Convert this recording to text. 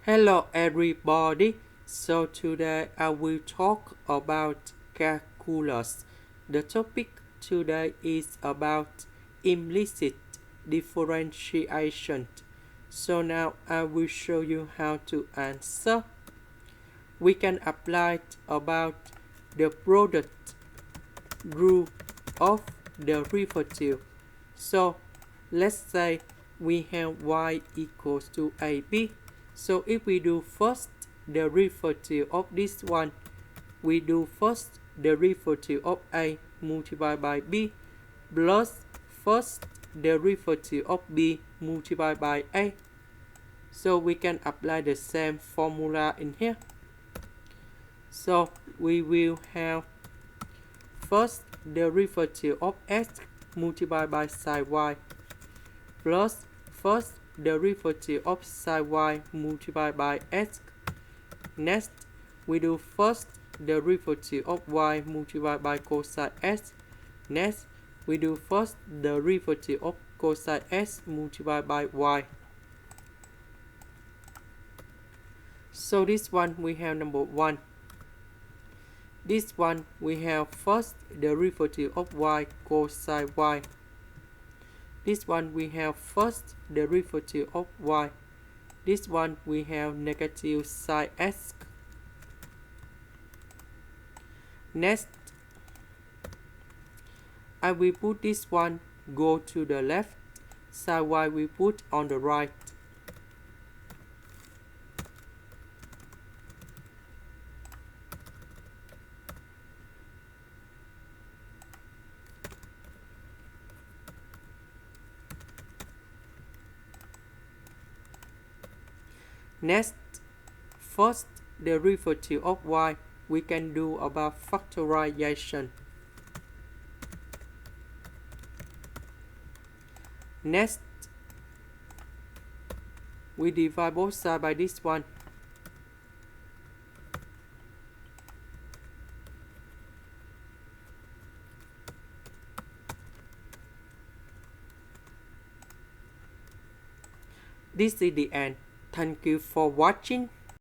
Hello everybody. So today I will talk about calculus. The topic today is about implicit differentiation. So now I will show you how to answer. We can apply it about the product rule of derivative. So let's say we have y equals to ab. So if we do first derivative of this one, we do first derivative of a multiplied by b plus first derivative of b multiplied by a. So we can apply the same formula in here. So we will have first derivative of x multiplied by sine y plus first derivative of sine y multiplied by x. Next, we do first derivative of y multiplied by cosine x. Next, we do first derivative of cosine x multiplied by y. So this one we have number 1. This one we have first derivative of y cosine y. This one we have first derivative of y. This one we have negative sine x. Next, I will put this one go to the left, sine y we put on the right. Next, first derivative of y we can do about factorization. Next, we divide both sides by this one. This is the end. Thank you for watching.